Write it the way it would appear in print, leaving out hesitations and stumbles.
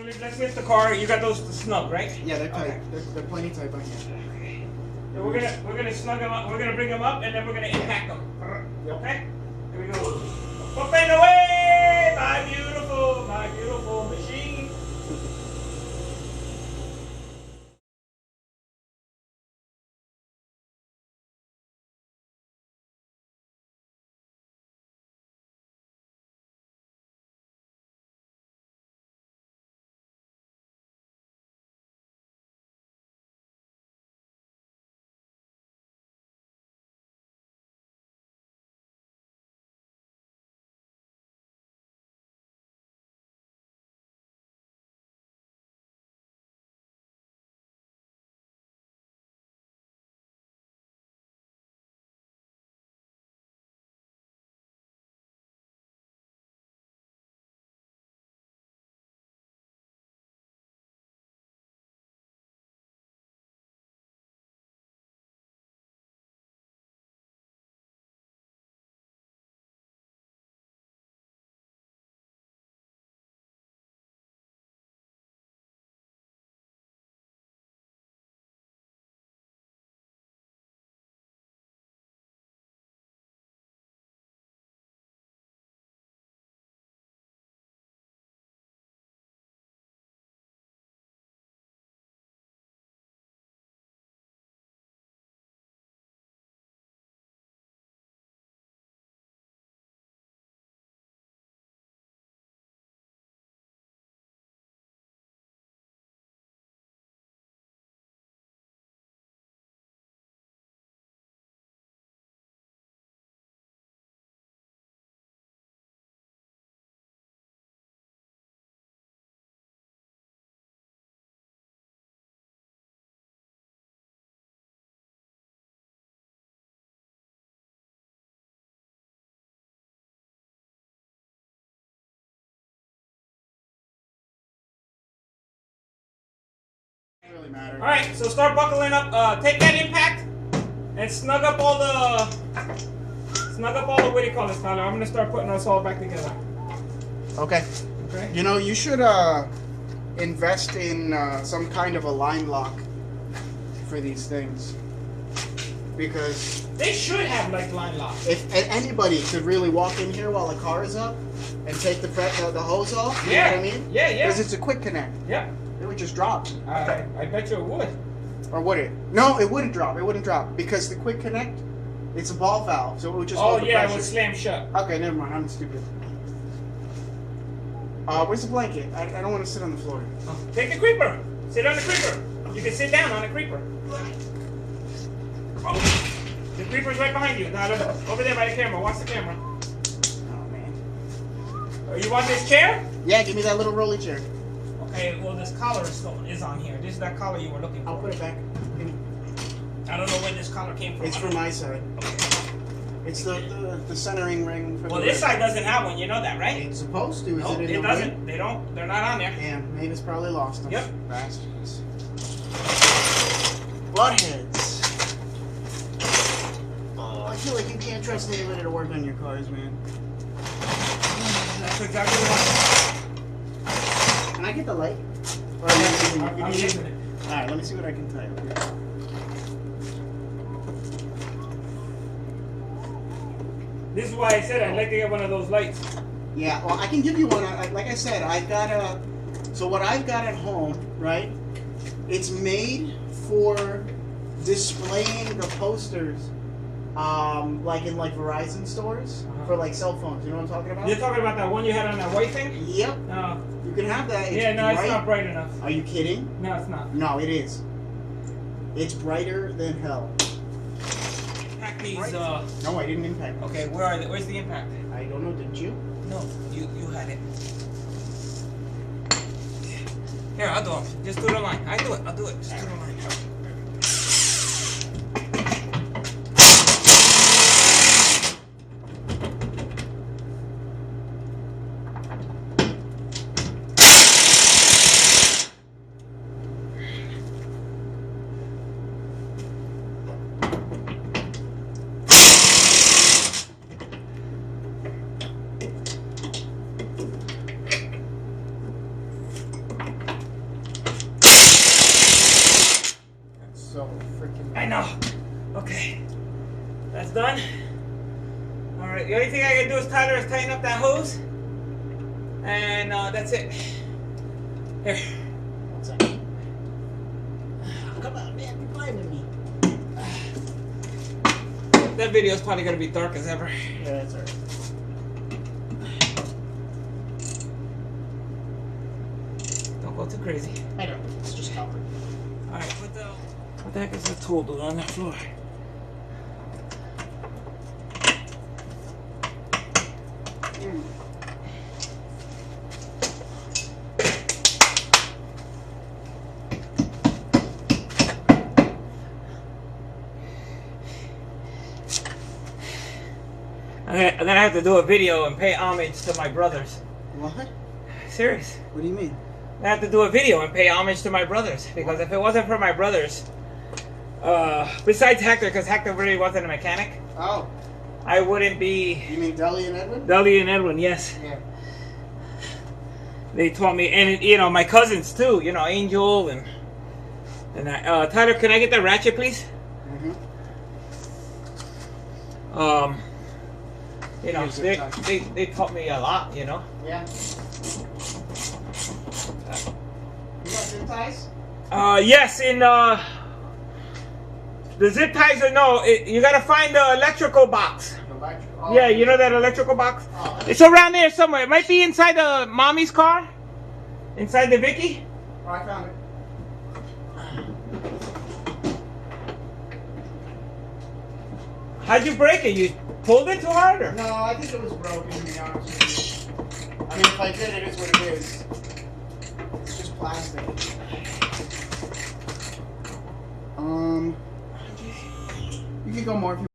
let's lift the car. You got those snug, right? Yeah, they're tight. Okay. They're plenty tight by here. Okay. So we're gonna snug them up. We're gonna bring them up, and then we're gonna impact them. Okay. Here we go. Up and away, my beautiful machine. Really matter. All right. So start buckling up. Take that impact and snug up all the. What do you call this, Tyler? I'm gonna start putting us all back together. Okay. Okay. You know, you should invest in some kind of a line lock for these things, because They should have like line locks. if anybody could really walk in here while the car is up and take the hose off, you know what I mean? Yeah. Because it's a quick connect. Yeah. It would just drop. I bet you it would. Or would it? No, it wouldn't drop. It wouldn't drop because the quick connect, it's a ball valve, so it would just hold the Yeah, it pressure. would slam shut. Okay, never mind. I'm stupid. Where's the blanket? I don't want to sit on the floor. Take the creeper. Sit on the creeper. You can sit down on the creeper. Oh, the creeper's right behind you. Now, over there by the camera. Watch the camera. Oh man. You want this chair? Yeah, give me that little rolly chair. Okay, well this collar is on here. This is that collar you were looking for. I'll put it back. I don't know where this collar came from. It's from my side. It's the centering ring. For Well, the this side doesn't have one. You know that, right? It's supposed to. Is No, it in it the doesn't. way? They don't. They're not on there. Damn, Mavis probably lost them. Yep. Bastards. Buttheads. Oh, I feel like you can't trust anybody to work on your cars, man. That's exactly what. Can I get the light? Or I'm using it. Alright, let me see what I can type here. This is why I said I'd like to get one of those lights. Yeah, well, I can give you one. Like I said, I've got a. So what I've got at home, right? It's made for displaying the posters, like in Verizon stores for like cell phones. You know what I'm talking about? You're talking about that one you had on that white thing? Yep. No. You can have that. It's It's not bright enough. Are you kidding? No, it's not. No, it is. It's brighter than hell. Impact these. No, I didn't impact. Okay, where are they? Where's the impact? I don't know. Did you? No, you had it. Here, I'll do them. Just do the line. I'll do it. Just do the line. done. All right, the only thing I can do is tighten up that hose, and that's it. Here. One second. Come on, man, you're playing with me. That video is probably gonna be dark as ever. Yeah, that's alright. Don't go too crazy. I know, it's just copper. All right, what the heck is the tool doing on the floor? I'm gonna have to do a video and pay homage to my brothers. What? Serious. What do you mean? I have to do a video and pay homage to my brothers, because if it wasn't for my brothers, besides Hector, because Hector really wasn't a mechanic, Oh, I wouldn't be. you mean Deli and Edwin? Deli and Edwin, yes. Yeah. They taught me, and you know, my cousins too. You know, Angel and Tyler. Can I get the ratchet, please? Mm-hmm. You know, they taught me a lot. You know. Yeah. You got zip ties? Yes, in the zip ties are no. You gotta find the electrical box. Oh, Yeah, you know that electrical box? Oh, It's around there somewhere. It might be inside the mommy's car. Inside the Vicky. oh, I found it. How'd you break it? You pulled it too hard, or? No, I think it was broken, to be honest with you. I mean, if I did, it is what it is. It's just plastic. You can go more if you